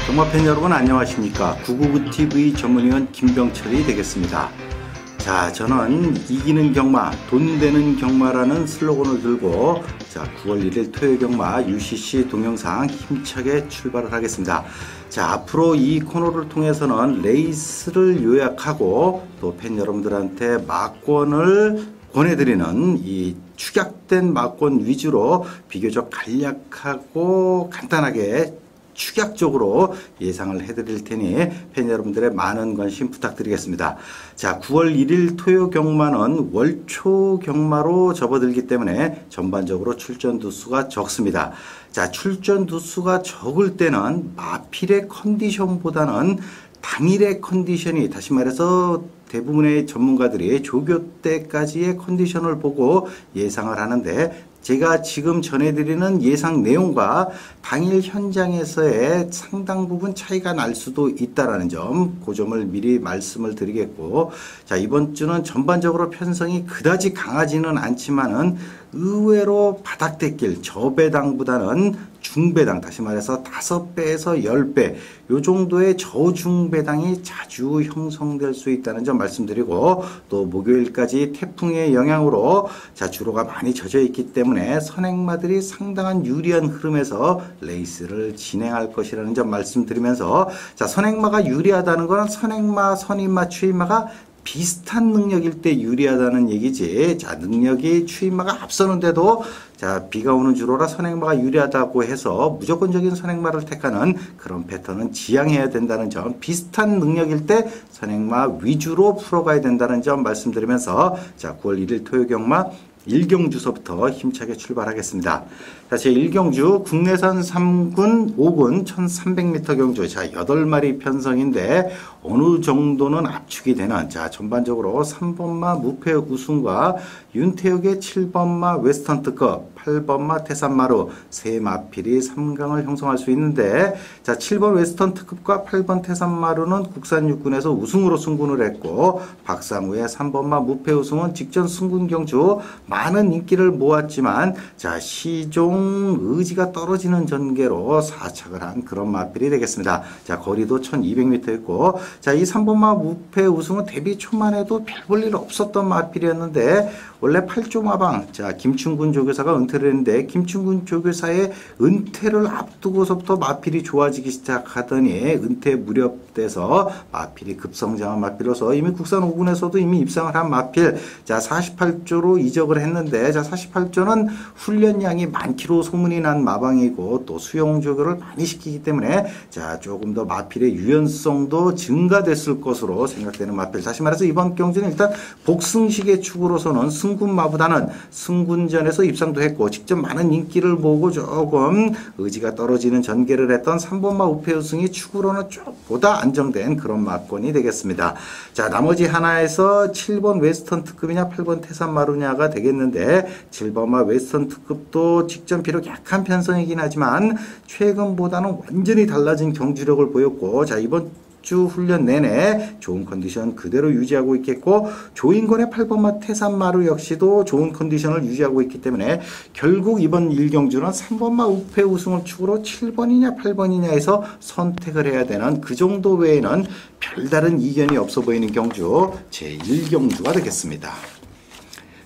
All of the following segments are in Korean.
경마팬 여러분 안녕하십니까. 999TV 전문위원 김병철이 되겠습니다. 자, 저는 이기는 경마, 돈 되는 경마라는 슬로건을 들고 9월 1일 토요 경마 UCC 동영상 힘차게 출발을 하겠습니다. 자, 앞으로 이 코너를 통해서는 레이스를 요약하고 또 팬 여러분들한테 막권을 권해드리는 이 축약된 막권 위주로 비교적 간략하고 간단하게 축약적으로 예상을 해드릴 테니 팬 여러분들의 많은 관심 부탁드리겠습니다. 자, 9월 1일 토요 경마는 월초 경마로 접어들기 때문에 전반적으로 출전 두수가 적습니다. 자, 출전 두수가 적을 때는 마필의 컨디션보다는 당일의 컨디션이, 다시 말해서 대부분의 전문가들이 조교 때까지의 컨디션을 보고 예상을 하는데, 제가 지금 전해드리는 예상 내용과 당일 현장에서의 상당 부분 차이가 날 수도 있다는 점, 그 점을 미리 말씀을 드리겠고, 자, 이번 주는 전반적으로 편성이 그다지 강하지는 않지만은 의외로 바닥대길 저배당보다는 중배당, 다시 말해서 5배에서 10배 요 정도의 저중배당이 자주 형성될 수 있다는 점 말씀드리고, 또 목요일까지 태풍의 영향으로 주로가 많이 젖어 있기 때문에 선행마들이 상당한 유리한 흐름에서 레이스를 진행할 것이라는 점 말씀드리면서, 자, 선행마가 유리하다는 것은 선행마, 선임마, 추임마가 비슷한 능력일 때 유리하다는 얘기지. 자, 능력이 추임마가 앞서는데도 자, 비가 오는 주로라 선행마가 유리하다고 해서 무조건적인 선행마를 택하는 그런 패턴은 지양해야 된다는 점, 비슷한 능력일 때 선행마 위주로 풀어가야 된다는 점 말씀드리면서, 자, 9월 1일 토요 경마 1경주서부터 힘차게 출발하겠습니다. 자, 제 1경주 국내산 3군, 5군 1300m 경주. 자, 8마리 편성인데 어느 정도는 압축이 되는, 자, 전반적으로 3번마 무패 우승과 윤태욱의 7번마 웨스턴 특급, 8번마 태산마루 세 마필이 3강을 형성할 수 있는데, 자, 7번 웨스턴 특급과 8번 태산마루는 국산 육군에서 우승으로 승군을 했고, 박상우의 3번마 무패 우승은 직전 승군 경주 많은 인기를 모았지만, 자, 시종 의지가 떨어지는 전개로 사착을 한 그런 마필이 되겠습니다. 자, 거리도 1200m였고, 자, 이 3번마 무패 우승은 데뷔 초만 해도 별 볼 일 없었던 마필이었는데, 원래 8조 마방, 자, 김충군 조교사가 은퇴를 했는데, 김충군 조교사의 은퇴를 앞두고서부터 마필이 좋아지기 시작하더니 은퇴 무렵돼서 마필이 급성장한 마필로서 이미 국산 5군에서도 이미 입상을 한 마필. 자, 48조로 이적을 했는데, 자, 48조는 훈련량이 많기로 소문이 난 마방이고 또 수용 조교를 많이 시키기 때문에, 자, 조금 더 마필의 유연성도 증가됐을 것으로 생각되는 마필. 다시 말해서 이번 경주는 일단 복승식의 축으로서는 승군마보다는 승군전에서 입상도 했고 직접 많은 인기를 모으고 조금 의지가 떨어지는 전개를 했던 3번마 우패 우승이 축으로는 보다 안정된 그런 막권이 되겠습니다. 자, 나머지 하나에서 7번 웨스턴 특급이냐 8번 태산마루냐가 되겠는데, 7번마 웨스턴 특급도 직전 비록 약한 편성이긴 하지만 최근보다는 완전히 달라진 경주력을 보였고, 자, 이번 주 훈련 내내 좋은 컨디션 그대로 유지하고 있겠고, 조인권의 8번마 태산마루 역시도 좋은 컨디션을 유지하고 있기 때문에 결국 이번 1경주는 3번마 우패 우승을 축으로 7번이냐 8번이냐에서 선택을 해야 되는, 그 정도 외에는 별다른 이견이 없어 보이는 경주 제1경주가 되겠습니다.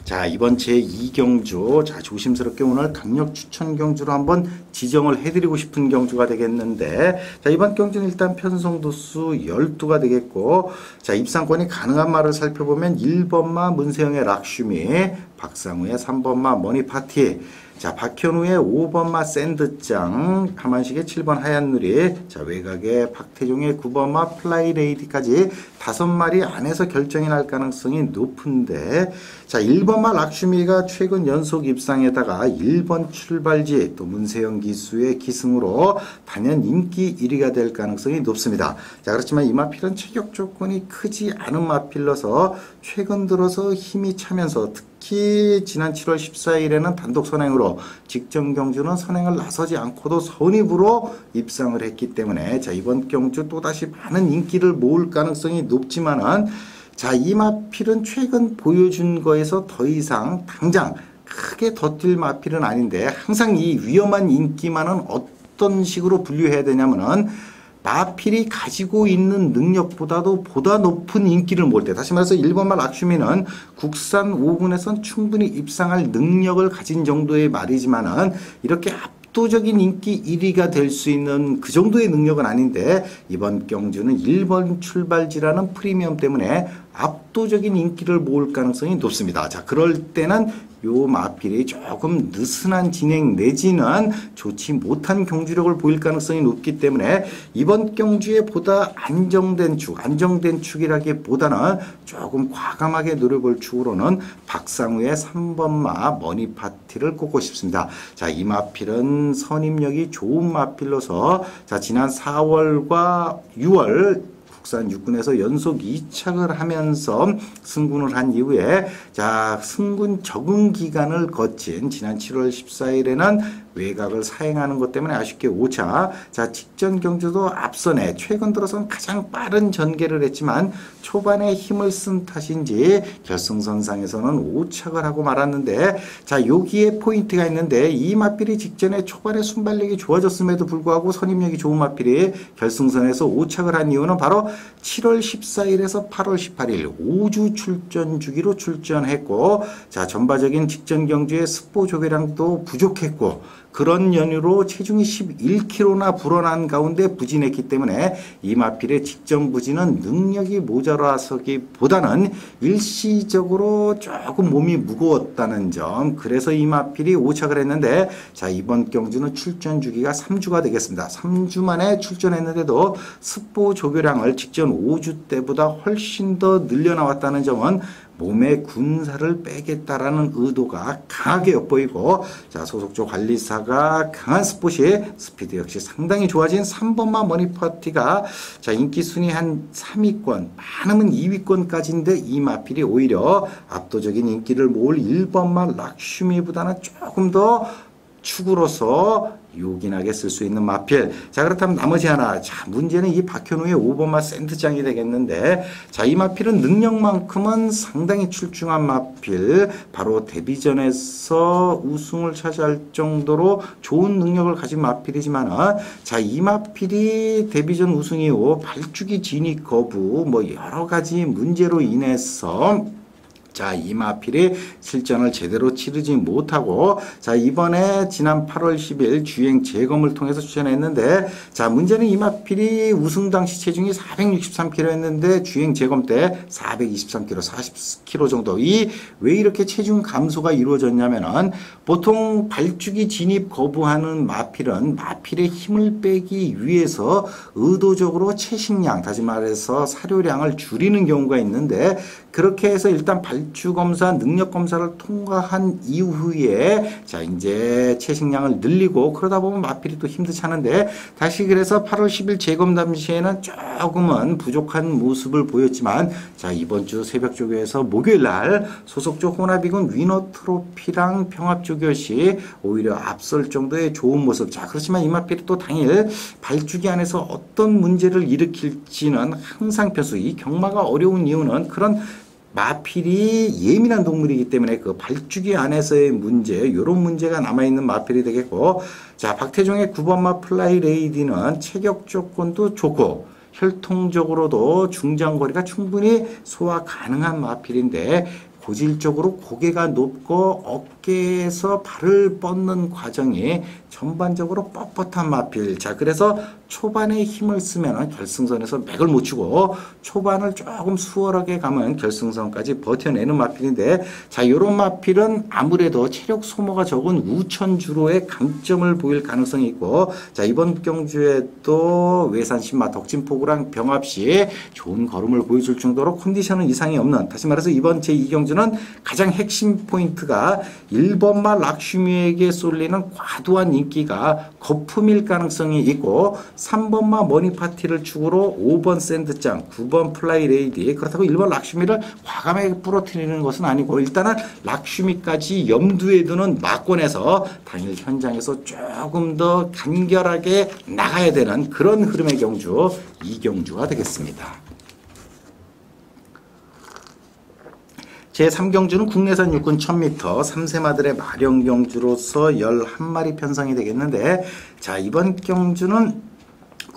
자, 이번 제2경주, 자, 조심스럽게 오늘 강력 추천 경주로 한번 지정을 해드리고 싶은 경주가 되겠는데, 자, 이번 경주는 일단 편성도수 12가 되겠고, 자, 입상권이 가능한 말을 살펴보면 1번마 문세영의 락슈미, 박상우의 3번마 머니파티, 자, 박현우의 5번마 샌드짱, 하만식의 7번 하얀누리, 자, 외곽의 박태종의 9번마 플라이레이디까지 5마리 안에서 결정이 날 가능성이 높은데, 자, 1번마 락슈미가 최근 연속 입상에다가 1번 출발지 또 문세영 기수의 기승으로 단연 인기 1위가 될 가능성이 높습니다. 자, 그렇지만 이 마필은 체격 조건이 크지 않은 마필로서 최근 들어서 힘이 차면서 특히 지난 7월 14일에는 단독 선행으로 직전 경주는 선행을 나서지 않고도 선입으로 입상을 했기 때문에, 자, 이번 경주 또다시 많은 인기를 모을 가능성이 높지만은, 자, 이 마필은 최근 보여준 거에서 더 이상 당장 크게 더 뛸 마필은 아닌데, 항상 이 위험한 인기만은 어떤 식으로 분류해야 되냐면은 마필이 가지고 있는 능력보다도 보다 높은 인기를 모을 때, 다시 말해서 1번마 락슈미는 국산 5군에선 충분히 입상할 능력을 가진 정도의 말이지만은 이렇게 압도적인 인기 1위가 될 수 있는 그 정도의 능력은 아닌데, 이번 경주는 1번 출발지라는 프리미엄 때문에 압도적인 인기를 모을 가능성이 높습니다. 자, 그럴 때는 요 마필이 조금 느슨한 진행 내지는 좋지 못한 경주력을 보일 가능성이 높기 때문에 이번 경주에 보다 안정된 축이라기보다는 조금 과감하게 노려볼 축으로는 박상우의 3번마 머니파티를 꼽고 싶습니다. 자, 이 마필은 선임력이 좋은 마필로서 자, 지난 4월과 6월 국산 6군에서 연속 2착을 하면서 승군을 한 이후에 자, 승군 적응 기간을 거친 지난 7월 14일에는 외곽을 사행하는 것 때문에 아쉽게 5차. 자, 직전 경주도 앞선에 최근 들어선 가장 빠른 전개를 했지만 초반에 힘을 쓴 탓인지 결승선상에서는 5착을 하고 말았는데, 자, 여기에 포인트가 있는데 이 마필이 직전에 초반에 순발력이 좋아졌음에도 불구하고 선임력이 좋은 마필이 결승선에서 5착을 한 이유는 바로 7월 14일에서 8월 18일 5주 출전 주기로 출전했고, 자, 전반적인 직전 경주의 스포 조배량도 부족했고, 그런 연유로 체중이 11kg나 불어난 가운데 부진했기 때문에 이 마필의 직전 부진은 능력이 모자라서기보다는 일시적으로 조금 몸이 무거웠다는 점, 그래서 이 마필이 5착을 했는데, 자, 이번 경주는 출전 주기가 3주가 되겠습니다. 3주 만에 출전했는데도 스포 조교량을 직전 5주 때보다 훨씬 더 늘려나왔다는 점은 몸의 군살을 빼겠다라는 의도가 강하게 엿보이고, 자, 소속조 관리사가 강한 스피드 역시 상당히 좋아진 3번마 머니파티가 자, 인기 순위 한 3위권, 많으면 2위권까지인데 이 마필이 오히려 압도적인 인기를 모을 1번마 락슈미보다는 조금 더 축으로서 요긴하게 쓸 수 있는 마필. 자, 그렇다면 나머지 하나. 자, 문제는 이 박현우의 5번마 샌드장이 되겠는데, 자, 이 마필은 능력만큼은 상당히 출중한 마필. 바로 데뷔전에서 우승을 차지할 정도로 좋은 능력을 가진 마필이지만, 자, 이 마필이 데뷔전 우승 이후 발주기 진입 거부, 뭐 여러 가지 문제로 인해서 자, 이 마필이 실전을 제대로 치르지 못하고, 자, 이번에 지난 8월 10일 주행 재검을 통해서 출전했는데, 자, 문제는 이 마필이 우승 당시 체중이 463kg였는데 주행 재검 때 423kg, 40kg 정도. 왜 이렇게 체중 감소가 이루어졌냐면은, 보통 발주기 진입 거부하는 마필은 마필의 힘을 빼기 위해서 의도적으로 채식량, 다시 말해서 사료량을 줄이는 경우가 있는데, 그렇게 해서 일단 발주 검사, 능력 검사를 통과한 이후에 자, 이제 채식량을 늘리고 그러다 보면 마필이 또 힘들잖은데, 다시 그래서 8월 10일 재검 당시에는 조금은 부족한 모습을 보였지만, 자, 이번 주 새벽 조교에서 목요일 날 소속조 호나비군 위너 트로피랑 병합 조교 시 오히려 앞설 정도의 좋은 모습. 자, 그렇지만 이 마필이 또 당일 발주기 안에서 어떤 문제를 일으킬지는 항상 변수. 이 경마가 어려운 이유는 그런 마필이 예민한 동물이기 때문에 그 발주기 안에서의 문제, 이런 문제가 남아있는 마필이 되겠고, 자, 박태종의 9번마 플라이 레이디는 체격 조건도 좋고 혈통적으로도 중장거리가 충분히 소화 가능한 마필인데, 고질적으로 고개가 높고 어깨에서 발을 뻗는 과정이 전반적으로 뻣뻣한 마필. 자, 그래서 초반에 힘을 쓰면 결승선에서 맥을 못 추고 초반을 조금 수월하게 가면 결승선까지 버텨내는 마필인데, 자, 요런 마필은 아무래도 체력 소모가 적은 우천주로의 강점을 보일 가능성이 있고, 자, 이번 경주에도 외산 신마 덕진포구랑 병합시 좋은 걸음을 보여줄 정도로 컨디션은 이상이 없는, 다시 말해서 이번 제2경주는 가장 핵심 포인트가 1번마 락슈미에게 쏠리는 과도한 인기가 거품일 가능성이 있고, 3번마 머니파티를 축으로 5번 샌드장, 9번 플라이 레이디, 그렇다고 1번 락슈미를 과감하게 부러뜨리는 것은 아니고, 일단은 락슈미까지 염두에 두는 막권에서 당일 현장에서 조금 더 간결하게 나가야 되는 그런 흐름의 경주, 이 경주가 되겠습니다. 제3경주는 국내산 육군 1000m 3세마들의 마련경주로서 11마리 편성이 되겠는데, 자, 이번 경주는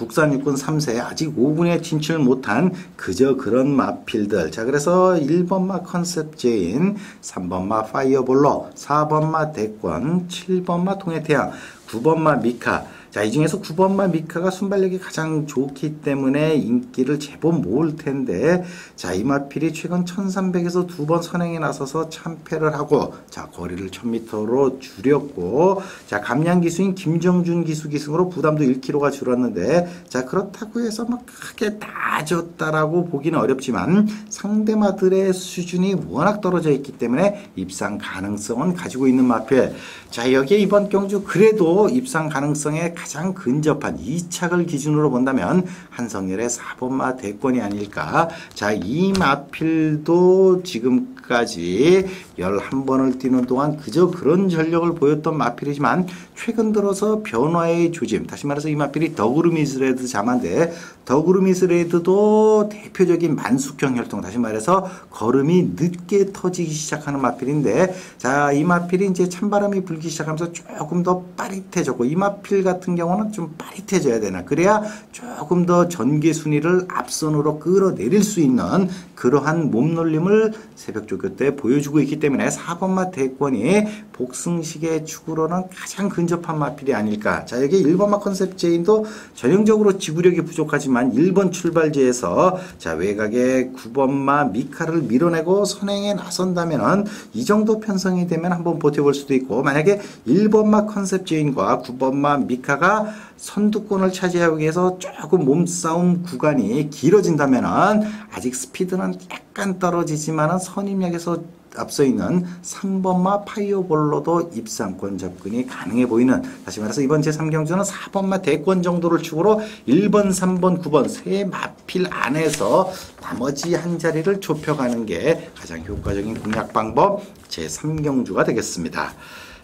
국산 육군 3세 아직 5군에 진출 못한 그저 그런 마필들. 자, 그래서 1번마 컨셉제인, 3번마 파이어볼러, 4번마 대권, 7번마 통해태양, 9번마 미카. 자, 이 중에서 9번마 미카가 순발력이 가장 좋기 때문에 인기를 제법 모을 텐데, 자, 이 마필이 최근 1300에서 2번 선행에 나서서 참패를 하고, 자, 거리를 1000m로 줄였고, 자, 감량 기수인 김정준 기수 기승으로 부담도 1kg가 줄었는데, 자, 그렇다고 해서 막 크게 나아졌다라고 보기는 어렵지만, 상대마들의 수준이 워낙 떨어져 있기 때문에 입상 가능성은 가지고 있는 마필. 자, 여기에 이번 경주 그래도 입상 가능성에 가장 근접한 2착을 기준으로 본다면 한성열의 4번마 대권이 아닐까. 자, 이 마필도 지금까지 11번을 뛰는 동안 그저 그런 전력을 보였던 마필이지만 최근 들어서 변화의 조짐, 다시 말해서 이 마필이 더그루미스레드 자만데 더그루미스레드도 대표적인 만숙형 혈통, 다시 말해서 걸음이 늦게 터지기 시작하는 마필인데, 자, 이 마필이 이제 찬바람이 불기 시작하면서 조금 더 빠릿해졌고, 이 마필 같은 경우는 좀 빠릿해져야 되나, 그래야 조금 더 전개 순위를 앞선으로 끌어내릴 수 있는 그러한 몸놀림을 새벽 조교 때 보여주고 있기 때문에 4번마 대권이 복승식의 축으로는 가장 근접한 마필이 아닐까. 자, 여기 1번마 컨셉제인도 전형적으로 지구력이 부족하지만 1번 출발지에서 자, 외곽에 9번마 미카를 밀어내고 선행에 나선다면은 이 정도 편성이 되면 한번 버텨볼 수도 있고, 만약에 1번마 컨셉제인과 9번마 미카가 선두권을 차지하기 위해서 조금 몸싸움 구간이 길어진다면은 아직 스피드는 약간 떨어지지만은 선임력에서 앞서 있는 3번마 파이어볼로도 입상권 접근이 가능해 보이는, 다시 말해서 이번 제3경주는 4번마 대권 정도를 축으로 1번, 3번, 9번 세 마필 안에서 나머지 한 자리를 좁혀가는 게 가장 효과적인 공략 방법 제3경주가 되겠습니다.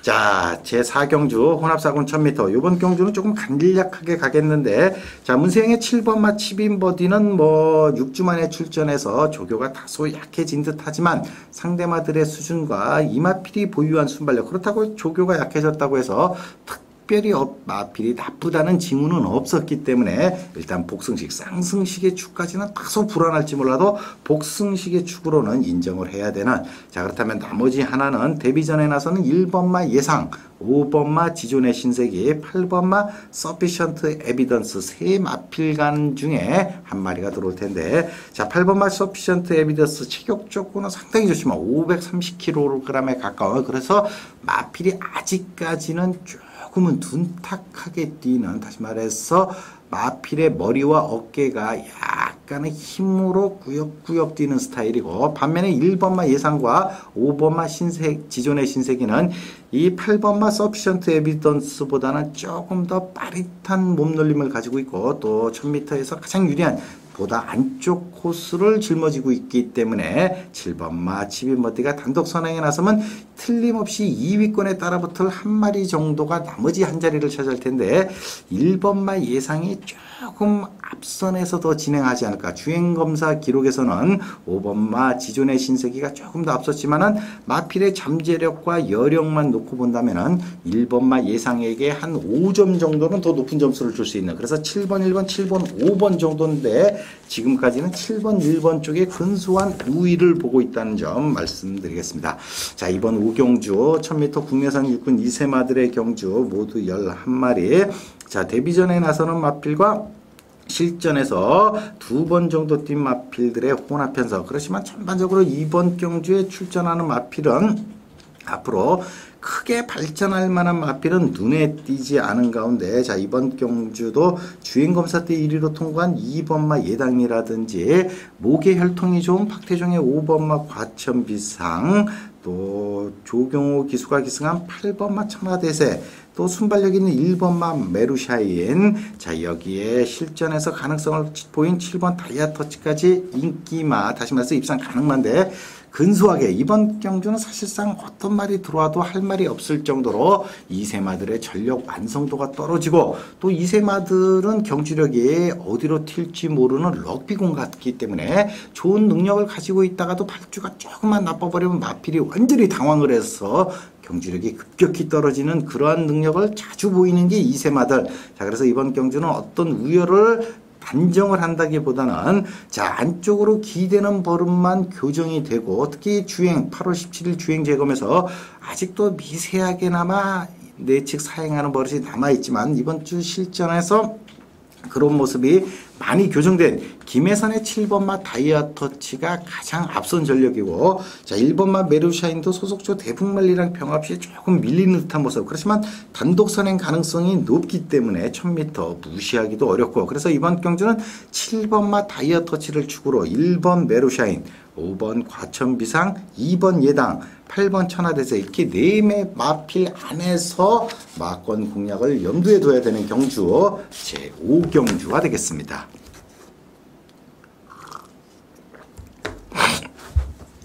자, 제4경주 혼합사군 1000m. 요번 경주는 조금 간략하게 가겠는데, 자, 문세영의 7번마 치빈버디는 뭐 6주 만에 출전해서 조교가 다소 약해진 듯 하지만 상대마들의 수준과 이마필이 보유한 순발력, 그렇다고 조교가 약해졌다고 해서 특별히 마필이 나쁘다는 징후는 없었기 때문에 일단 복승식, 쌍승식의 축까지는 다소 불안할지 몰라도 복승식의 축으로는 인정을 해야 되는, 자, 그렇다면 나머지 하나는 데뷔전에 나서는 1번마 예상, 5번마 지존의 신세기, 8번마 서피션트 에비던스 세 마필간 중에 한 마리가 들어올 텐데, 자, 8번마 서피션트 에비던스 체격적으로는 상당히 좋지만 530kg에 가까워요. 그래서 마필이 아직까지는 조금은 둔탁하게 뛰는, 다시 말해서 마필의 머리와 어깨가 약간의 힘으로 꾸역꾸역 뛰는 스타일이고, 반면에 1번마 예상과 5번마 지존의 신세기는 이 8번마 서피션트 에비던스보다는 조금 더 빠릿한 몸놀림을 가지고 있고, 또 1000m에서 가장 유리한 보다 안쪽 코스를 짊어지고 있기 때문에 7번마 치빈버디가 단독 선행에 나서면 틀림없이 2위권에 따라붙을 한 마리 정도가 나머지 한 자리를 차지할 텐데, 1번마 예상이 조금 앞선에서 더 진행하지 않을까. 주행검사 기록에서는 5번마 지존의 신세기가 조금 더 앞섰지만은 마필의 잠재력과 여력만 놓고 본다면은 1번마 예상에게 한 5점 정도는 더 높은 점수를 줄 수 있는, 그래서 7번, 1번, 7번, 5번 정도인데 지금까지는 7번, 1번 쪽에 근소한 우위를 보고 있다는 점 말씀드리겠습니다. 자, 이번 5경주 1000m 국내산 육군 2세마들의 경주 모두 11마리. 자, 데뷔전에 나서는 마필과 실전에서 2번 정도 뛴 마필들의 혼합 편성. 그렇지만 전반적으로 이번 경주에 출전하는 마필은 앞으로 크게 발전할 만한 마필은 눈에 띄지 않은 가운데, 자, 이번 경주도 주행검사 때 1위로 통과한 2번마 예당이라든지 목의 혈통이 좋은 박태종의 5번마 과천비상, 또 조경호 기수가 기승한 8번마 천하대세, 또 순발력 있는 1번마 메루샤인, 자, 여기에 실전에서 가능성을 보인 7번 다이아터치까지 인기마, 다시 말해서 입상 가능한데 근소하게 이번 경주는 사실상 어떤 말이 들어와도 할 말이 없을 정도로 2세마들의 전력 완성도가 떨어지고, 또 2세마들은 경주력이 어디로 튈지 모르는 럭비공 같기 때문에 좋은 능력을 가지고 있다가도 발주가 조금만 나빠버리면 마필이 완전히 당황을 해서 경주력이 급격히 떨어지는 그러한 능력을 자주 보이는 게 이세마들. 자, 그래서 이번 경주는 어떤 우열을 단정을 한다기보다는 자, 안쪽으로 기대는 버릇만 교정이 되고, 특히 주행 8월 17일 주행 재검에서 아직도 미세하게나마 내측 사행하는 버릇이 남아있지만 이번 주 실전에서 그런 모습이 많이 교정된 김혜선의 7번마 다이아 터치가 가장 앞선 전력이고, 자, 1번마 메루샤인도 소속조 대북말리랑 병합 시 조금 밀리는 듯한 모습. 그렇지만 단독 선행 가능성이 높기 때문에 1000m 무시하기도 어렵고, 그래서 이번 경주는 7번마 다이아 터치를 축으로 1번 메루샤인, 5번 과천비상, 2번 예당, 8번 천하대서 이렇게 4매 마필 안에서 마권 공략을 염두에 둬야 되는 경주 제5경주가 되겠습니다.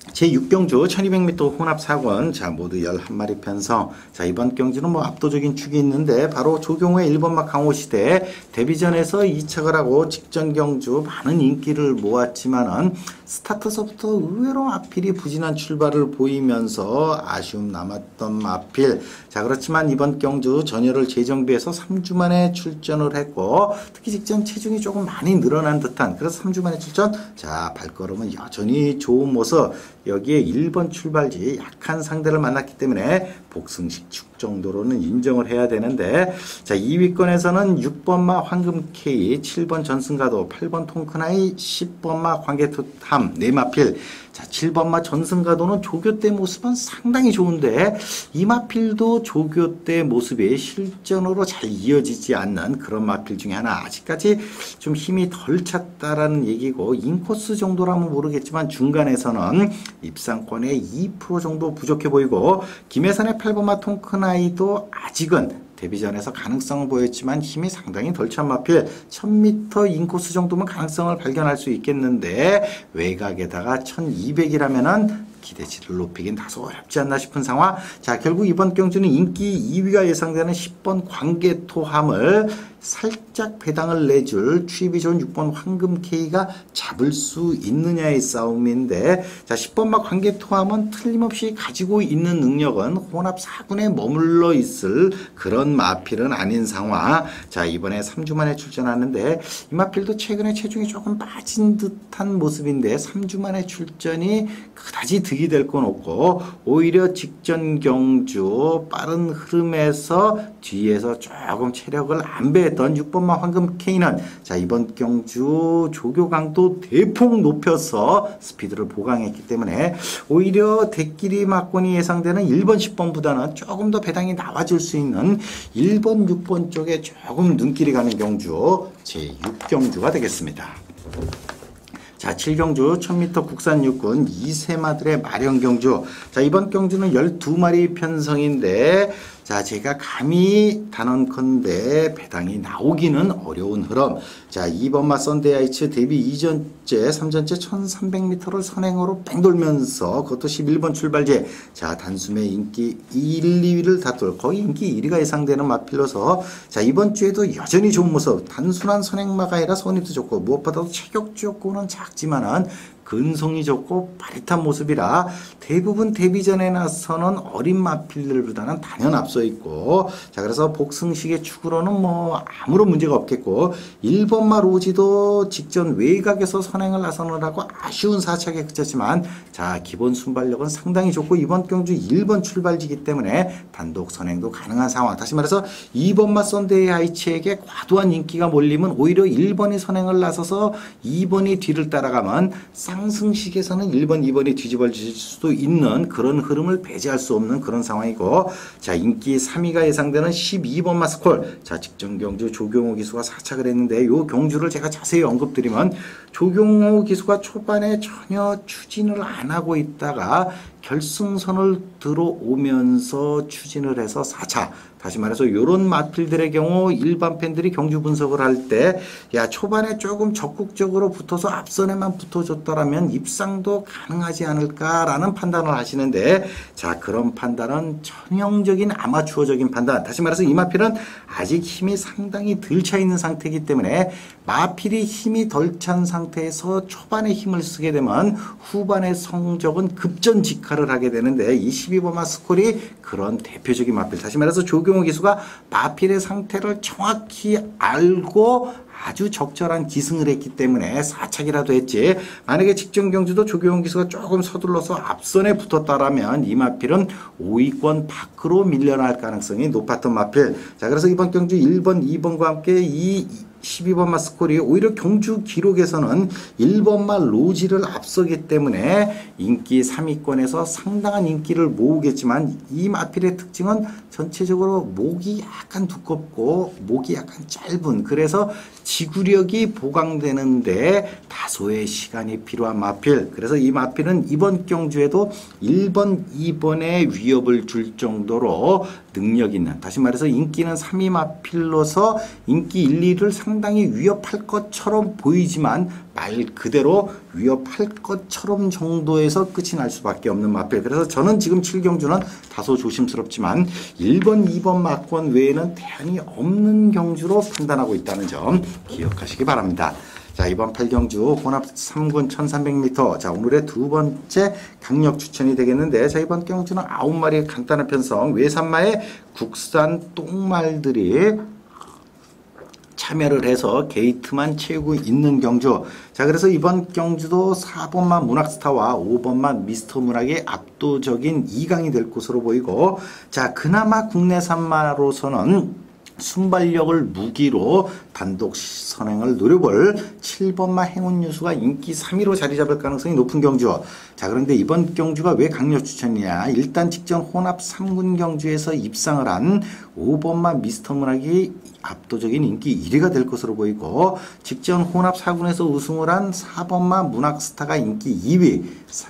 제6경주 1200m 혼합 4권, 자, 모두 11마리 편성. 자, 이번 경주는 뭐 압도적인 축이 있는데 바로 조경호의 1번마 강호시대 데뷔전에서 2착을 하고 직전 경주 많은 인기를 모았지만은 스타트서부터 의외로 마필이 부진한 출발을 보이면서 아쉬움 남았던 마필. 자, 그렇지만 이번 경주 전열을 재정비해서 3주 만에 출전을 했고, 특히 직전 체중이 조금 많이 늘어난 듯한, 그래서 3주 만에 출전. 자, 발걸음은 여전히 좋은 모습. 여기에 1번 출발지 약한 상대를 만났기 때문에 복승식 축 정도로는 인정을 해야 되는데, 자, 2위권에서는 6번마 황금K, 7번 전승가도, 8번 통크나이, 10번마 관계투함, 네마필. 자, 7번마 전승가도는 조교 때 모습은 상당히 좋은데 이 마필도 조교 때 모습이 실전으로 잘 이어지지 않는 그런 마필 중에 하나. 아직까지 좀 힘이 덜 찼다라는 얘기고, 인코스 정도라면 모르겠지만 중간에서는 입상권의 2% 정도 부족해 보이고, 김혜선의 8번마 통크나이도 아직은 데뷔전에서 가능성을 보였지만 힘이 상당히 덜 찬 마필. 1000m 인코스 정도면 가능성을 발견할 수 있겠는데 외곽에다가 1200이라면은 기대치를 높이긴 다소 어렵지 않나 싶은 상황. 자, 결국 이번 경주는 인기 2위가 예상되는 10번 관계토함을 살짝 배당을 내줄 취입이 좋은 6번 황금K가 잡을 수 있느냐의 싸움인데, 자, 10번마 관계토함은 틀림없이 가지고 있는 능력은 혼합 4군에 머물러 있을 그런 마필은 아닌 상황. 자, 이번에 3주 만에 출전하는데 이 마필도 최근에 체중이 조금 빠진 듯한 모습인데 3주 만에 출전이 그다지 득이 될 건 없고, 오히려 직전 경주 빠른 흐름에서 뒤에서 조금 체력을 안배했던 6번마 황금K는 자, 이번 경주 조교강도 대폭 높여서 스피드를 보강했기 때문에 오히려 대끼리 막권이 예상되는 1번 10번보다는 조금 더 배당이 나와줄 수 있는 1번 6번 쪽에 조금 눈길이 가는 경주 제6경주가 되겠습니다. 자, 7경주 1000m 국산 육군 이세마들의 마련경주. 자, 이번 경주는 12마리 편성인데, 자, 제가 감히 단언컨대 배당이 나오기는 어려운 흐름. 자, 2번마 썬데이아이츠 데뷔 이전째 3전째 1300m를 선행으로 뺑 돌면서 그것도 11번 출발제. 자, 단숨에 인기 1, 2위를 다툴 거의 인기 1위가 예상되는 마필로서 자, 이번 주에도 여전히 좋은 모습. 단순한 선행마가 아니라 손입도 좋고 무엇보다도 체격적으로는 작지만은 근성이 좋고 빠릿한 모습이라 대부분 데뷔전에 나서는 어린 마필들보다는 단연 앞서 있고, 자, 그래서 복승식의 축으로는 뭐 아무런 문제가 없겠고, 1번마 로지도 직전 외곽에서 선행을 나서는 하고 아쉬운 4착에 그쳤지만 자, 기본 순발력은 상당히 좋고 이번 경주 1번 출발지기 때문에 단독 선행도 가능한 상황. 다시 말해서 2번마 썬데이 하이츠에게 과도한 인기가 몰리면 오히려 1번이 선행을 나서서 2번이 뒤를 따라가면 상승식에서는 1번, 2번이 뒤집어질 수도 있는 그런 흐름을 배제할 수 없는 그런 상황이고, 자, 인기 3위가 예상되는 12번 마스콜. 자, 직전 경주 조경호 기수가 4착을 했는데 요 경주를 제가 자세히 언급드리면 조경호 기수가 초반에 전혀 추진을 안 하고 있다가 결승선을 들어오면서 추진을 해서 4차. 다시 말해서 이런 마필들의 경우 일반 팬들이 경주 분석을 할 때 야, 초반에 조금 적극적으로 붙어서 앞선에만 붙어줬더라면 입상도 가능하지 않을까라는 판단을 하시는데, 자, 그런 판단은 전형적인 아마추어적인 판단. 다시 말해서 이 마필은 아직 힘이 상당히 덜 차 있는 상태이기 때문에 마필이 힘이 덜 찬 상태에서 초반에 힘을 쓰게 되면 후반의 성적은 급전직하 역할을 하게 되는데 이 12번마 스콜이 그런 대표적인 마필. 다시 말해서 조경호 기수가 마필의 상태를 정확히 알고 아주 적절한 기승을 했기 때문에 4착이라도 했지. 만약에 직전 경주도 조경호 기수가 조금 서둘러서 앞선에 붙었다라면 이 마필은 5위권 밖으로 밀려날 가능성이 높았던 마필. 자, 그래서 이번 경주 1번, 2번과 함께 이 12번마 스콜이 오히려 경주 기록에서는 1번마 로지를 앞서기 때문에 인기 3위권에서 상당한 인기를 모으겠지만 이 마필의 특징은 전체적으로 목이 약간 두껍고 목이 약간 짧은, 그래서 지구력이 보강되는데 다소의 시간이 필요한 마필. 그래서 이 마필은 이번 경주에도 1번, 2번에 위협을 줄 정도로 능력 있는, 다시 말해서 인기는 3위 마필로서 인기 1, 2를 상당히 위협할 것처럼 보이지만 말 그대로 위협할 것처럼 정도에서 끝이 날 수밖에 없는 마필. 그래서 저는 지금 7경주는 다소 조심스럽지만 1번, 2번 마권 외에는 대안이 없는 경주로 판단하고 있다는 점 기억하시기 바랍니다. 자, 이번 8경주 혼합 3군 1300m. 자, 오늘의 두 번째 강력 추천이 되겠는데, 자, 이번 경주는 9마리의 간단한 편성, 외산마의 국산 똥말들이 참여를 해서 게이트만 채우고 있는 경주. 자, 그래서 이번 경주도 4번만 문학스타와 5번만 미스터 문학의 압도적인 2강이 될 것으로 보이고, 자, 그나마 국내산마로서는 순발력을 무기로 단독 선행을 노려볼 7번마 행운유수가 인기 3위로 자리 잡을 가능성이 높은 경주. 자, 그런데 이번 경주가 왜 강력 추천이냐. 일단 직전 혼합 3군 경주에서 입상을 한 5번마 미스터 문학이 압도적인 인기 1위가 될 것으로 보이고, 직전 혼합 4군에서 우승을 한 4번마 문학스타가 인기 2위,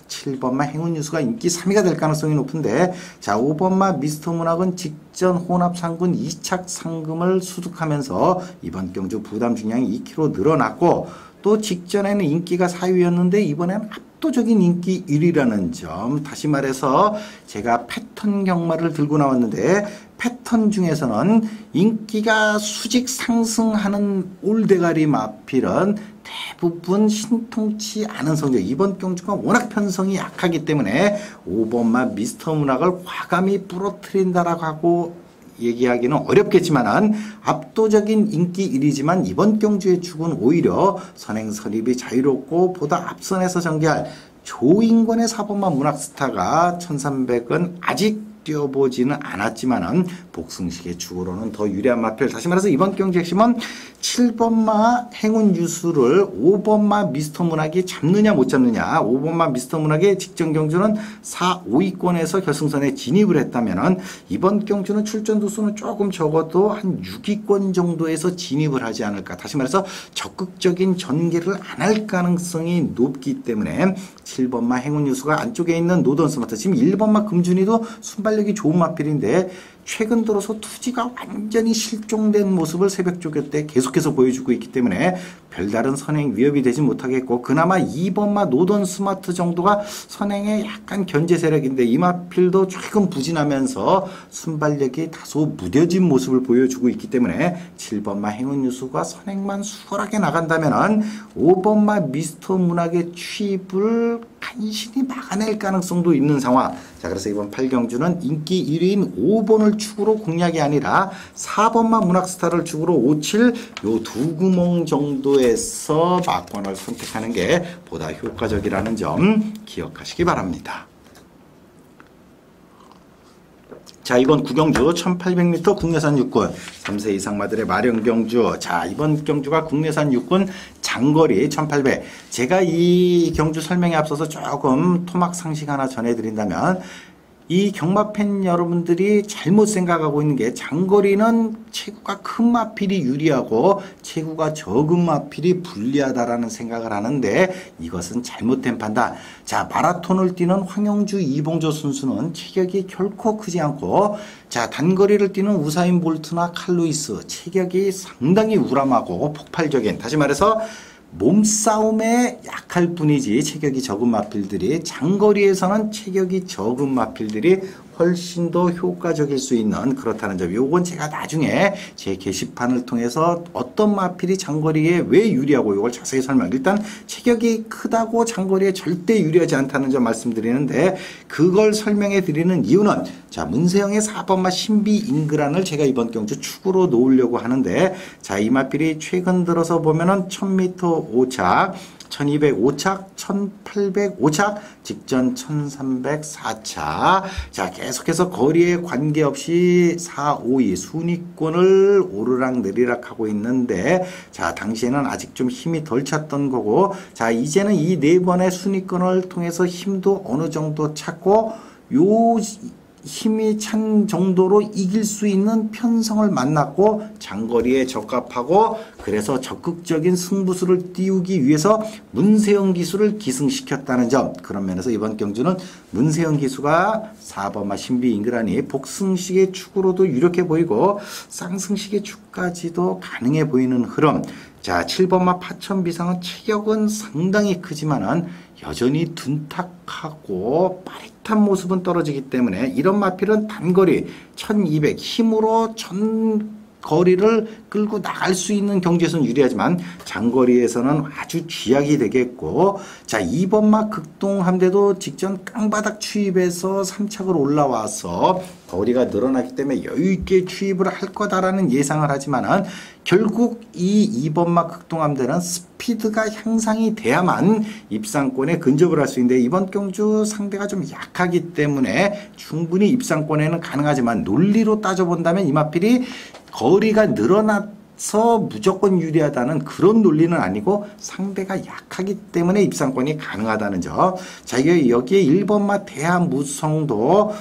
7번마 행운유수가 인기 3위가 될 가능성이 높은데, 자, 5번마 미스터 문학은 직전 혼합 3군 2착 상금을 수득하면서 이번 경주 부담 중량이 2kg 늘어났고, 또 직전에는 인기가 4위였는데 이번에는 압도적인 인기 1위라는 점. 다시 말해서 제가 패턴 경마를 들고 나왔는데 패턴 중에서는 인기가 수직 상승하는 올대가리 마필은 대부분 신통치 않은 성적. 이번 경주가 워낙 편성이 약하기 때문에 5번마 미스터 문학을 과감히 부러뜨린다라고 하고 얘기하기는 어렵겠지만은 압도적인 인기 1위지만 이번 경주의 축은 오히려 선행 선입이 자유롭고 보다 앞선에서 전개할 조인권의 4번마 문학스타가 1300은 아직 뛰어보지는 않았지만은 복승식의 축으로는 더 유리한 마필. 다시 말해서 이번 경주 핵심은 7번마 행운 유수를 5번마 미스터 문학이 잡느냐 못 잡느냐. 5번마 미스터 문학의 직전 경주는 4, 5위권에서 결승선에 진입을 했다면은 이번 경주는 출전 두수는 조금 적어도 한 6위권 정도에서 진입을 하지 않을까. 다시 말해서 적극적인 전개를 안 할 가능성이 높기 때문에 7번마 행운 유수가 안쪽에 있는 노던 스마트, 지금 1번마 금준이도 순발력이 좋은 마필인데 최근 들어서 투지가 완전히 실종된 모습을 새벽 조교 때 계속해서 보여주고 있기 때문에 별다른 선행 위협이 되지 못하겠고, 그나마 2번마 노던 스마트 정도가 선행에 약간 견제 세력인데 이 마필도 최근 부진하면서 순발력이 다소 무뎌진 모습을 보여주고 있기 때문에 7번마 행운유수가 선행만 수월하게 나간다면 5번마 미스터 문학의 취입을 간신히 막아낼 가능성도 있는 상황. 자, 그래서 이번 8경주는 인기 1위인 5번을 축으로 공략이 아니라 4번만 문학스타를 축으로 5, 7 요 두 구멍 정도에서 막권을 선택하는 게 보다 효과적이라는 점 기억하시기 바랍니다. 자, 이번 구경주 1800m 국내산 육군 3세 이상 마들의 마령 경주. 자, 이번 경주가 국내산 육군 장거리 1800. 제가 이 경주 설명에 앞서서 조금 토막 상식 하나 전해드린다면, 이 경마팬 여러분들이 잘못 생각하고 있는 게 장거리는 체구가 큰 마필이 유리하고 체구가 적은 마필이 불리하다라는 생각을 하는데 이것은 잘못된 판단. 자, 마라톤을 뛰는 황영주, 이봉조 선수는 체격이 결코 크지 않고, 자, 단거리를 뛰는 우사인 볼트나 칼루이스 체격이 상당히 우람하고 폭발적인, 다시 말해서 몸싸움에 약할 뿐이지 체격이 적은 마필들이, 장거리에서는 체격이 적은 마필들이 훨씬 더 효과적일 수 있는 그렇다는 점. 요건 제가 나중에 제 게시판을 통해서 어떤 마필이 장거리에 왜 유리하고 요걸 자세히 설명. 일단 체격이 크다고 장거리에 절대 유리하지 않다는 점 말씀드리는데 그걸 설명해 드리는 이유는 자 문세영의 4번마 신비 잉그란을 제가 이번 경주 축으로 놓으려고 하는데 자 이 마필이 최근 들어서 보면은 1000m 5착 1205착, 1805착, 직전 1304차. 자, 계속해서 거리에 관계없이 4, 5위 순위권을 오르락 내리락 하고 있는데, 자, 당시에는 아직 좀 힘이 덜 찼던 거고, 자, 이제는 이 네 번의 순위권을 통해서 힘도 어느 정도 찾고, 요 힘이 찬 정도로 이길 수 있는 편성을 만났고 장거리에 적합하고 그래서 적극적인 승부수를 띄우기 위해서 문세영 기수를 기승시켰다는 점. 그런 면에서 이번 경주는 문세영 기수가 4번마 신비 잉그란이 복승식의 축으로도 유력해 보이고 쌍승식의 축까지도 가능해 보이는 흐름. 자 7번마 파천비상은 체격은 상당히 크지만은 여전히 둔탁하고 빠릿한 모습은 떨어지기 때문에 이런 마필은 단거리 1200 힘으로 전 거리를 끌고 나갈 수 있는 경주에서는 유리하지만 장거리에서는 아주 쥐약이 되겠고 자 2번마 극동함대도 직전 깡바닥 추입에서 3착을 올라와서 거리가 늘어나기 때문에 여유있게 추입을 할 거다라는 예상을 하지만은 결국 이 2번마 극동함대는 스피드가 향상이 돼야만 입상권에 근접을 할 수 있는데 이번 경주 상대가 좀 약하기 때문에 충분히 입상권에는 가능하지만 논리로 따져본다면 이 마필이 거리가 늘어나서 무조건 유리하다는 그런 논리는 아니고 상대가 약하기 때문에 입상권이 가능하다는 점. 자, 여기에 1번마 대한무성도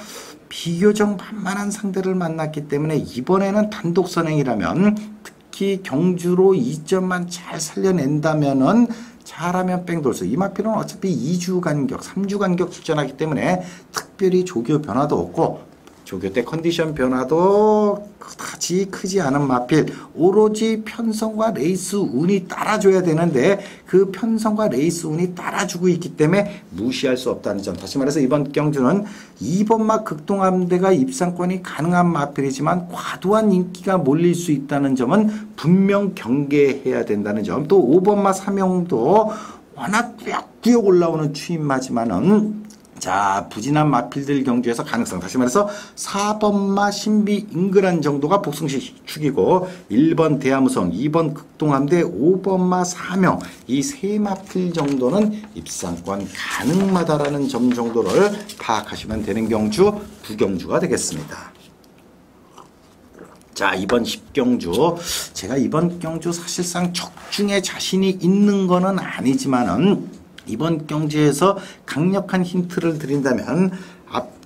비교적 만만한 상대를 만났기 때문에 이번에는 단독 선행이라면 특히 경주로 2점만 잘 살려낸다면은 잘하면 뺑돌수. 이 마필은 어차피 2주 간격, 3주 간격 출전하기 때문에 특별히 조교 변화도 없고 조교 때 컨디션 변화도 그다지 크지 않은 마필. 오로지 편성과 레이스 운이 따라줘야 되는데 그 편성과 레이스 운이 따라주고 있기 때문에 무시할 수 없다는 점. 다시 말해서 이번 경주는 2번마 극동함대가 입상권이 가능한 마필이지만 과도한 인기가 몰릴 수 있다는 점은 분명 경계해야 된다는 점. 또 5번마 삼용도 워낙 꾸역꾸역 올라오는 추임마지만은 자 부진한 마필들 경주에서 가능성 다시 말해서 4번마 신비 잉그란 정도가 복승식 축이고 1번 대하무성 2번 극동함대 5번마 사명 이 세 마필 정도는 입상권 가능하다라는 점 정도를 파악하시면 되는 경주 두 경주가 되겠습니다. 자 이번 10경주 제가 이번 경주 사실상 적중에 자신이 있는 거는 아니지만은 이번 경주에서 강력한 힌트를 드린다면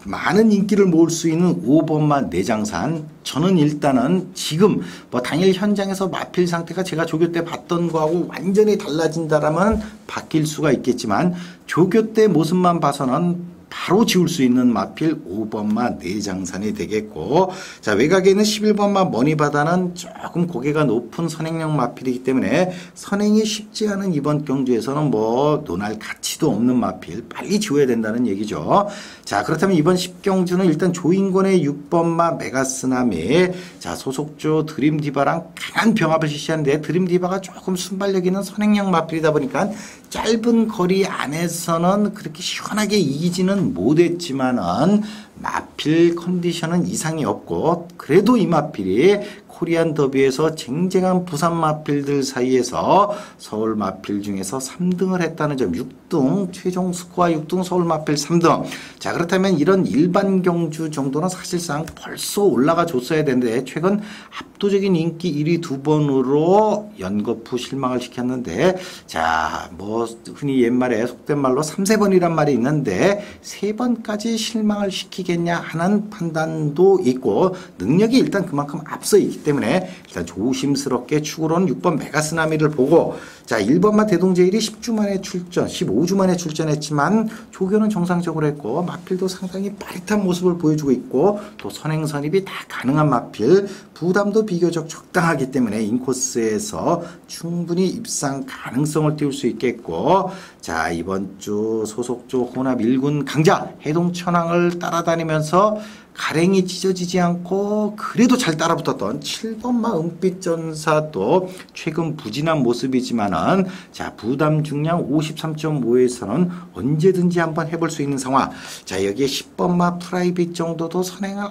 많은 인기를 모을 수 있는 5번마 내장산. 저는 일단은 지금 뭐 당일 현장에서 마필 상태가 제가 조교 때 봤던 거하고 완전히 달라진다라면 바뀔 수가 있겠지만 조교 때 모습만 봐서는 바로 지울 수 있는 마필 5번마 내장산이 되겠고 자 외곽에 있는 11번마 머니바다는 조금 고개가 높은 선행형 마필이기 때문에 선행이 쉽지 않은 이번 경주에서는 뭐 논할 가치도 없는 마필 빨리 지워야 된다는 얘기죠. 자 그렇다면 이번 10경주는 일단 조인권의 6번마 메가스나미 자 소속조 드림디바랑 강한 병합을 실시하는데 드림디바가 조금 순발력 있는 선행형 마필이다 보니까 짧은 거리 안에서는 그렇게 시원하게 이기지는 못했지만은 마필 컨디션은 이상이 없고 그래도 이 마필이 코리안 더비에서 쟁쟁한 부산 마필들 사이에서 서울 마필 중에서 3등을 했다는 점 6등 최종 스코어 6등 서울 마필 3등 자 그렇다면 이런 일반 경주 정도는 사실상 벌써 올라가 줬어야 되는데 최근 압도적인 인기 1위 2번으로 연거푸 실망을 시켰는데 자 뭐 흔히 옛말에 속된 말로 3~4번이란 말이 있는데 3번까지 실망을 시키겠냐 하는 판단도 있고 능력이 일단 그만큼 앞서 있기 때문에 일단 조심스럽게 축으로는 6번 메가스나미를 보고 자 1번마 대동제일이 10주 만에 출전 15주 만에 출전했지만 조교는 정상적으로 했고 마필도 상당히 빠릿한 모습을 보여주고 있고 또 선행선입이 다 가능한 마필 부담도 비교적 적당하기 때문에 인코스에서 충분히 입상 가능성을 띄울 수 있겠고 자 이번 주 소속조 혼합 1군 강자 해동천왕을 따라다니면서 가랭이 찢어지지 않고 그래도 잘 따라붙었던 7번마 은빛전사도 최근 부진한 모습이지만은 자, 부담 중량 53.5에서는 언제든지 한번 해볼 수 있는 상황. 자, 여기에 10번마 프라이빗 정도도 선행을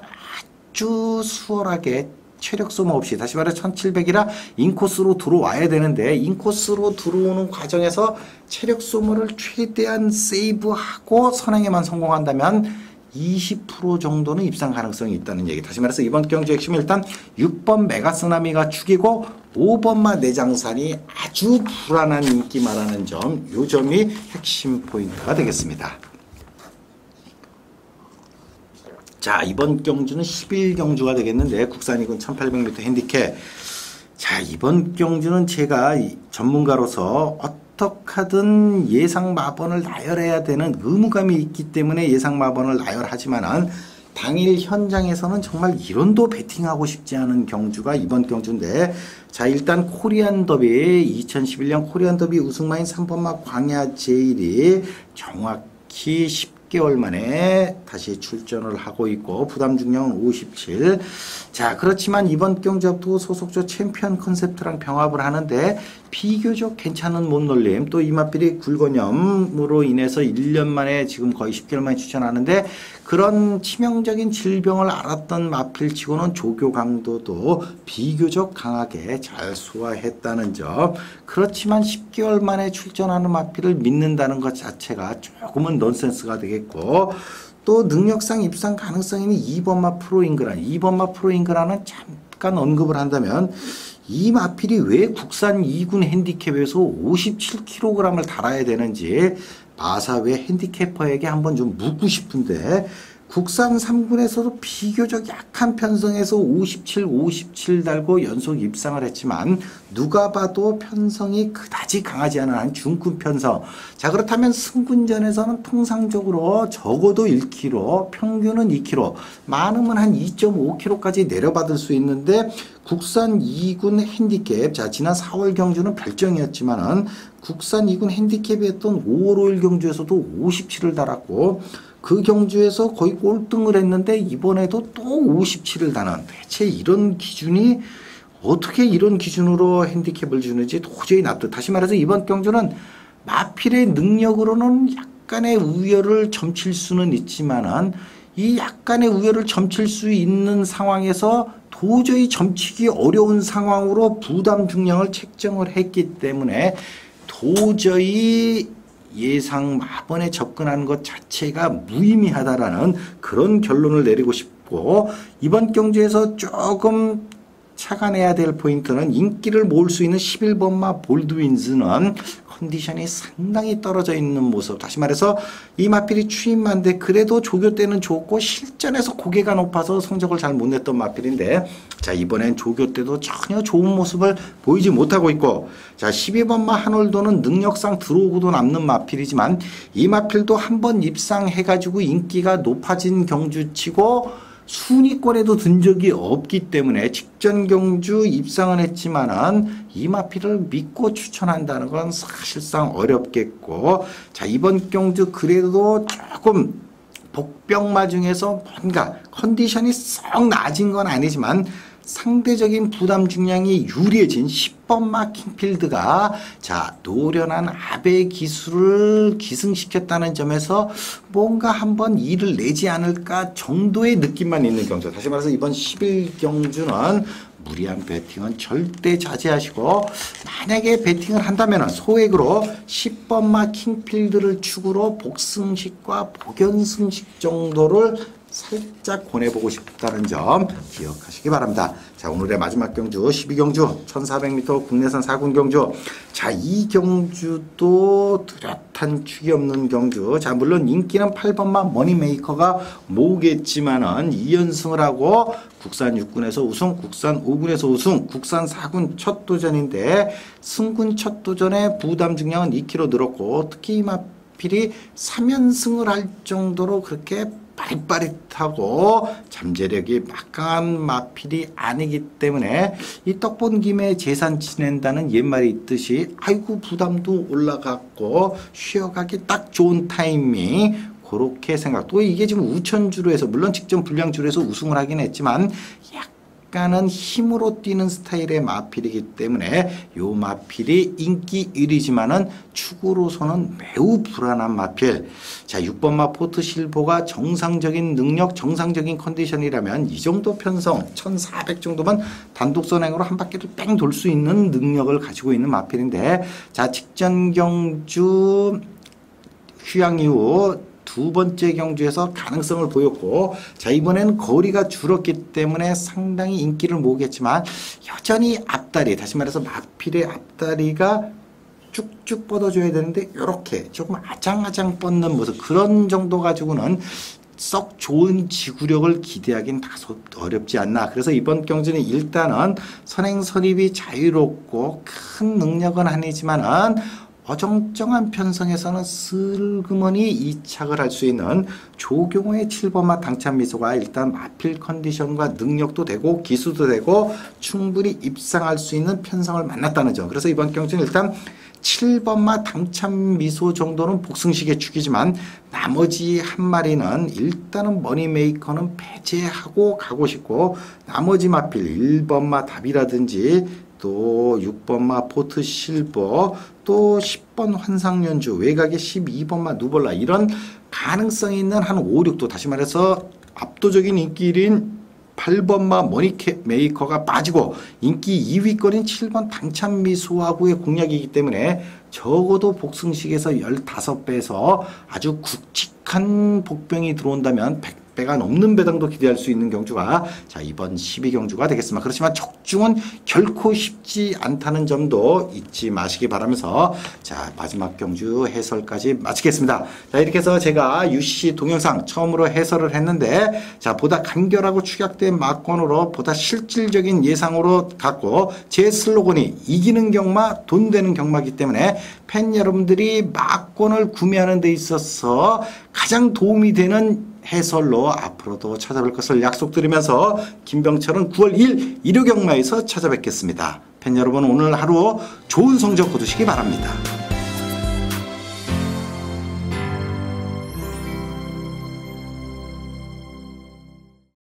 아주 수월하게 체력 소모 없이, 다시 말해 1700이라 인코스로 들어와야 되는데 인코스로 들어오는 과정에서 체력 소모를 최대한 세이브하고 선행에만 성공한다면 20% 정도는 입상 가능성이 있다는 얘기. 다시 말해서 이번 경주 핵심은 일단 6번 메가쓰나미가 죽이고 5번마 내장산이 아주 불안한 인기 말하는 점, 요 점이 핵심 포인트가 되겠습니다. 자, 이번 경주는 11경주가 되겠는데 국산이군 1800m 핸디캡. 자, 이번 경주는 제가 전문가로서 어떻게든 예상 마번을 나열해야 되는 의무감이 있기 때문에 예상 마번을 나열하지만은 당일 현장에서는 정말 이론도 베팅하고 싶지 않은 경주가 이번 경주인데, 자, 일단 코리안 더비 2011년 코리안 더비 우승마인 3번마 광야 제일이 정확히 10개월 만에 다시 출전을 하고 있고 부담 중량은 57. 자, 그렇지만 이번 경주 앞두고 소속조 챔피언 컨셉트랑 병합을 하는데 비교적 괜찮은 몸놀림, 또 이마필이 굴건염으로 인해서 1년 만에 지금 거의 10개월 만에 출전하는데 그런 치명적인 질병을 앓았던 마필치고는 조교 강도도 비교적 강하게 잘 소화했다는 점. 그렇지만 10개월 만에 출전하는 마필을 믿는다는 것 자체가 조금은 넌센스가 되겠고, 또 능력상 입상 가능성이 있는 2번마 프로잉그란, 2번마 프로잉그란은 잠깐 언급을 한다면 이 마필이 왜 국산 2군 핸디캡에서 57kg을 달아야 되는지 마사회 핸디캐퍼에게 한번 좀 묻고 싶은데, 국산 3군에서도 비교적 약한 편성에서 57 달고 연속 입상을 했지만 누가 봐도 편성이 그다지 강하지 않은 한 중급 편성. 자, 그렇다면 승군전에서는 통상적으로 적어도 1kg, 평균은 2kg, 많으면 한 2.5kg까지 내려받을 수 있는데 국산 2군 핸디캡, 자, 지난 4월 경주는 별정이었지만은 국산 2군 핸디캡이었던 5월 5일 경주에서도 57을 달았고 그 경주에서 거의 꼴등을 했는데 이번에도 또 57을 다는, 대체 이런 기준이 어떻게 이런 기준으로 핸디캡을 주는지 도저히 다시 말해서 이번 경주는 마필의 능력으로는 약간의 우열을 점칠 수는 있지만은 이 약간의 우열을 점칠 수 있는 상황에서 도저히 점치기 어려운 상황으로 부담 중량을 책정을 했기 때문에 도저히 예상 마번에 접근하는 것 자체가 무의미하다라는 그런 결론을 내리고 싶고, 이번 경주에서 조금 착안해야 될 포인트는 인기를 모을 수 있는 11번마 볼드윈즈는 컨디션이 상당히 떨어져 있는 모습. 다시 말해서 이 마필이 추임만데 그래도 조교 때는 좋고 실전에서 고개가 높아서 성적을 잘 못 냈던 마필인데, 자, 이번엔 조교 때도 전혀 좋은 모습을 보이지 못하고 있고, 자, 12번마 한올도는 능력상 들어오고도 남는 마필이지만 이 마필도 한번 입상해가지고 인기가 높아진 경주치고 순위권에도 든 적이 없기 때문에 직전 경주 입상은 했지만은 이 마필을 믿고 추천한다는 건 사실상 어렵겠고, 자, 이번 경주 그래도 조금 복병마 중에서 뭔가 컨디션이 썩 나아진 건 아니지만 상대적인 부담 중량이 유리해진 10번마 킹필드가, 자, 노련한 아베 기술을 기승시켰다는 점에서 뭔가 한번 일을 내지 않을까 정도의 느낌만 있는 경주. 다시 말해서 이번 11경주는 무리한 배팅은 절대 자제하시고, 만약에 배팅을 한다면 소액으로 10번마 킹필드를 축으로 복승식과 복연승식 정도를 살짝 권해보고 싶다는 점 기억하시기 바랍니다. 자, 오늘의 마지막 경주 12경주 1400m 국내산 4군 경주. 자, 이 경주도 뚜렷한 축이 없는 경주. 자, 물론 인기는 8번마 머니메이커가 모으겠지만은 2연승을 하고 국산 6군에서 우승, 국산 5군에서 우승, 국산 4군 첫 도전인데 승군 첫 도전에 부담 중량은 2kg 늘었고, 특히 이 마필이 3연승을 할 정도로 그렇게 빠릿빠릿하고 잠재력이 막강한 마필이 아니기 때문에 이 떡 본 김에 재산 지낸다는 옛말이 있듯이 아이고 부담도 올라갔고 쉬어가기 딱 좋은 타이밍, 그렇게 생각. 또 이게 지금 우천주로 해서 물론 직전 불량주로 해서 우승을 하긴 했지만 약간은 힘으로 뛰는 스타일의 마필이기 때문에 요 마필이 인기 1위지만은 축으로서는 매우 불안한 마필. 자, 6번 마 포트 실버가 정상적인 능력, 정상적인 컨디션이라면 이 정도 편성 1400 정도면 단독 선행으로 한 바퀴를 뺑 돌 수 있는 능력을 가지고 있는 마필인데, 자, 직전 경주 휴양 이후 두 번째 경주에서 가능성을 보였고, 자, 이번엔 거리가 줄었기 때문에 상당히 인기를 모으겠지만 여전히 앞다리, 다시 말해서 마필의 앞다리가 쭉쭉 뻗어줘야 되는데 이렇게 조금 아장아장 뻗는 모습, 그런 정도 가지고는 썩 좋은 지구력을 기대하긴 다소 어렵지 않나. 그래서 이번 경주는 일단은 선행 선입이 자유롭고 큰 능력은 아니지만은 어정쩡한 편성에서는 슬그머니 이착을 할 수 있는 조경호의 7번마 당찬 미소가 일단 마필 컨디션과 능력도 되고 기수도 되고 충분히 입상할 수 있는 편성을 만났다는 점. 그래서 이번 경주는 일단 7번마 당찬 미소 정도는 복승식의 축이지만 나머지 한 마리는 일단은 머니메이커는 배제하고 가고 싶고, 나머지 마필 1번마 답이라든지 또 6번마 포트 실버, 또 10번 환상연주, 외곽의 12번마 누볼라, 이런 가능성이 있는 한 5, 6도, 다시 말해서 압도적인 인기 1위인 8번마 머니메이커가 빠지고 인기 2위권인 7번 당찬미소하고의 공략이기 때문에 적어도 복승식에서 15배에서 아주 굵직한 복병이 들어온다면 100배가 넘는 배당도 기대할 수 있는 경주가, 자, 이번 12경주가 되겠습니다. 그렇지만 적중은 결코 쉽지 않다는 점도 잊지 마시기 바라면서, 자, 마지막 경주 해설까지 마치겠습니다. 자, 이렇게 해서 제가 UCC 동영상 처음으로 해설을 했는데, 자, 보다 간결하고 축약된 막권으로 보다 실질적인 예상으로 갔고, 제 슬로건이 이기는 경마, 돈 되는 경마이기 때문에 팬 여러분들이 막권을 구매하는 데 있어서 가장 도움이 되는 해설로 앞으로도 찾아뵐 것을 약속드리면서 김병철은 9월 1일 일요경마에서 찾아뵙겠습니다. 팬 여러분, 오늘 하루 좋은 성적 거두시기 바랍니다.